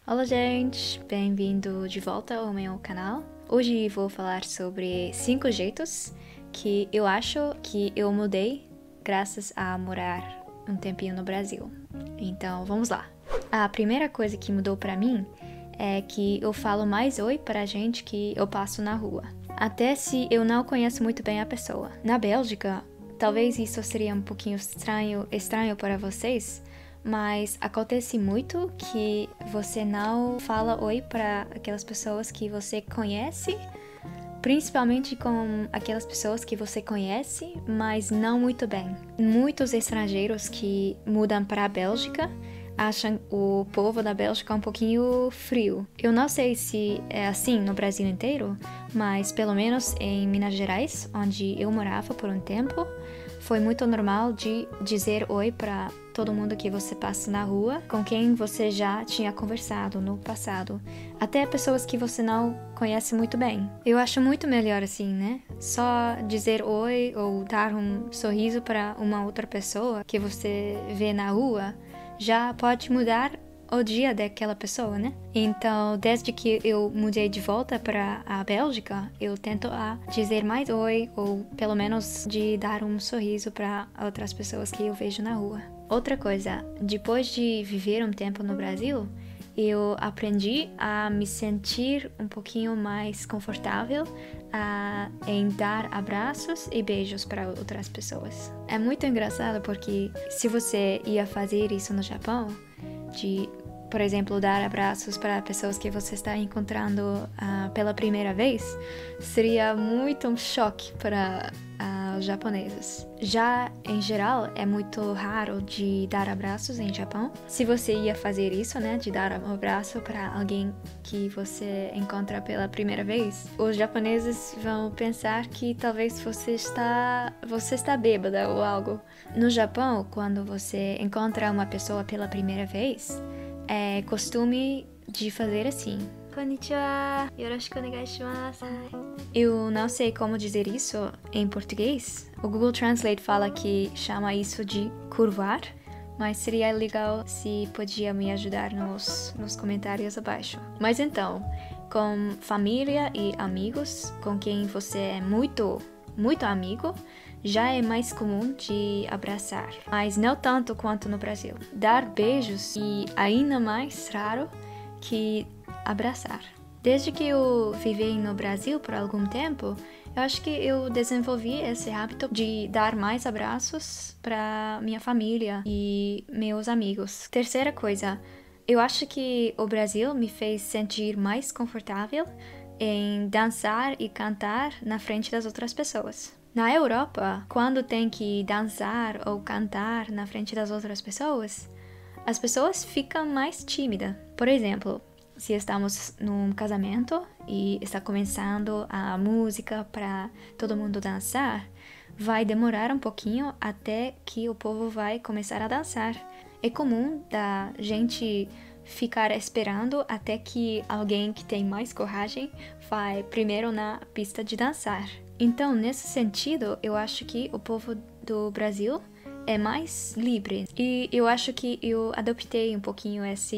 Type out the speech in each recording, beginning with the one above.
Olá, gente! Bem-vindo de volta ao meu canal. Hoje vou falar sobre 5 jeitos que eu acho que eu mudei graças a morar um tempinho no Brasil. Então, vamos lá. A primeira coisa que mudou pra mim é que eu falo mais oi pra gente que eu passo na rua, até se eu não conheço muito bem a pessoa. Na Bélgica, talvez isso seria um pouquinho estranho para vocês, mas acontece muito que você não fala oi para aquelas pessoas que você conhece, principalmente com aquelas pessoas que você conhece, mas não muito bem. Muitos estrangeiros que mudam para a Bélgica acham o povo da Bélgica um pouquinho frio. Eu não sei se é assim no Brasil inteiro, mas pelo menos em Minas Gerais, onde eu morava por um tempo, foi muito normal de dizer oi para todo mundo que você passa na rua, com quem você já tinha conversado no passado, até pessoas que você não conhece muito bem. Eu acho muito melhor assim, né? Só dizer oi ou dar um sorriso para uma outra pessoa que você vê na rua já pode mudar o dia daquela pessoa, né? Então, desde que eu mudei de volta para a Bélgica, eu tento dizer mais oi, ou pelo menos de dar um sorriso para outras pessoas que eu vejo na rua. Outra coisa, depois de viver um tempo no Brasil, eu aprendi a me sentir um pouquinho mais confortável em dar abraços e beijos para outras pessoas. É muito engraçado porque se você ia fazer isso no Japão, de, por exemplo, dar abraços para pessoas que você está encontrando pela primeira vez, seria muito um choque para os japoneses. Já, em geral, é muito raro de dar abraços em Japão. Se você ia fazer isso, né, de dar um abraço para alguém que você encontra pela primeira vez, os japoneses vão pensar que talvez você está bêbada ou algo. No Japão, quando você encontra uma pessoa pela primeira vez, é costume de fazer assim. Konnichiwa, yoroshiku onegai shimasu. Eu não sei como dizer isso em português. O Google Translate fala que chama isso de curvar, mas seria legal se podia me ajudar nos comentários abaixo. Mas então, com família e amigos com quem você é muito amigo, já é mais comum de abraçar, mas não tanto quanto no Brasil. Dar beijos e ainda mais raro que abraçar. Desde que eu vivi no Brasil por algum tempo, eu acho que eu desenvolvi esse hábito de dar mais abraços para minha família e meus amigos. Terceira coisa, eu acho que o Brasil me fez sentir mais confortável em dançar e cantar na frente das outras pessoas. Na Europa, quando tem que dançar ou cantar na frente das outras pessoas, as pessoas ficam mais tímidas. Por exemplo, se estamos num casamento e está começando a música para todo mundo dançar, vai demorar um pouquinho até que o povo vai começar a dançar. É comum da gente ficar esperando até que alguém que tem mais coragem vai primeiro na pista de dançar. Então, nesse sentido, eu acho que o povo do Brasil é mais livre. E eu acho que eu adoptei um pouquinho essa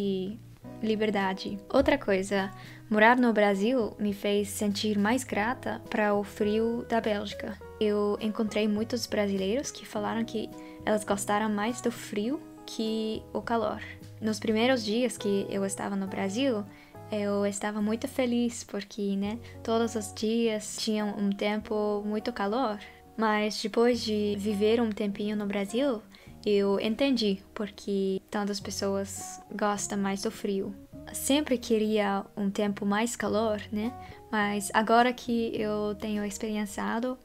liberdade. Outra coisa, morar no Brasil me fez sentir mais grata para o frio da Bélgica. Eu encontrei muitos brasileiros que falaram que elas gostaram mais do frio que o calor. Nos primeiros dias que eu estava no Brasil, eu estava muito feliz porque, né, todos os dias tinham um tempo muito calor. Mas depois de viver um tempinho no Brasil, eu entendi porque tantas pessoas gostam mais do frio. Sempre queria um tempo mais calor, né? Mas agora que eu tenho experienciado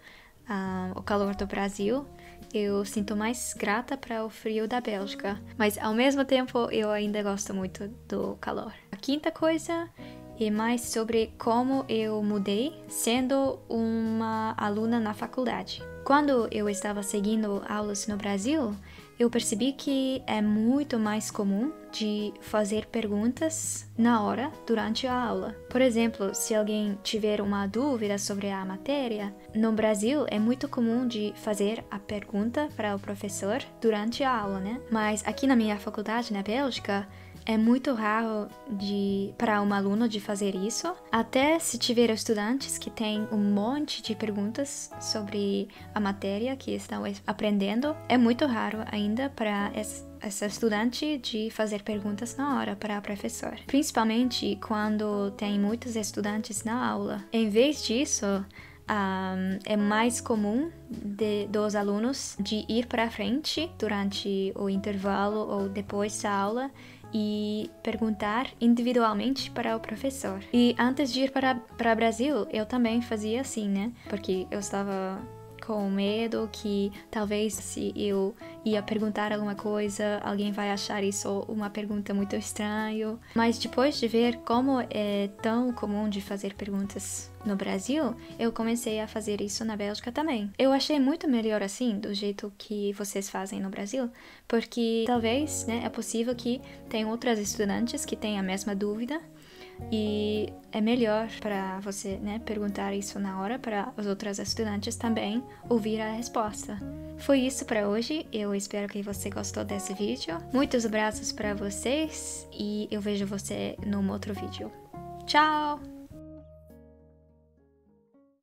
o calor do Brasil, eu sinto mais grata para o frio da Bélgica. Mas ao mesmo tempo, eu ainda gosto muito do calor. A quinta coisa é mais sobre como eu mudei sendo uma aluna na faculdade. Quando eu estava seguindo aulas no Brasil, eu percebi que é muito mais comum de fazer perguntas na hora, durante a aula. Por exemplo, se alguém tiver uma dúvida sobre a matéria, no Brasil é muito comum de fazer a pergunta para o professor durante a aula, né? Mas aqui na minha faculdade, na Bélgica, É muito raro para um aluno de fazer isso. Até se tiver estudantes que têm um monte de perguntas sobre a matéria que estão aprendendo, é muito raro ainda para essa estudante de fazer perguntas na hora para o professor. Principalmente quando tem muitos estudantes na aula. Em vez disso, é mais comum dos alunos de ir para frente durante o intervalo ou depois da aula e perguntar individualmente para o professor. E antes de ir para o Brasil, eu também fazia assim, né? Porque eu estava com medo que talvez se eu ia perguntar alguma coisa, alguém vai achar isso uma pergunta muito estranha. Mas depois de ver como é tão comum de fazer perguntas no Brasil, eu comecei a fazer isso na Bélgica também. Eu achei muito melhor assim, do jeito que vocês fazem no Brasil, porque talvez, né, é possível que tenham outras estudantes que tenham a mesma dúvida. E é melhor para você, né, perguntar isso na hora para os outros estudantes também ouvir a resposta. Foi isso para hoje, eu espero que você gostou desse vídeo. Muitos abraços para vocês e eu vejo você num outro vídeo. Tchau!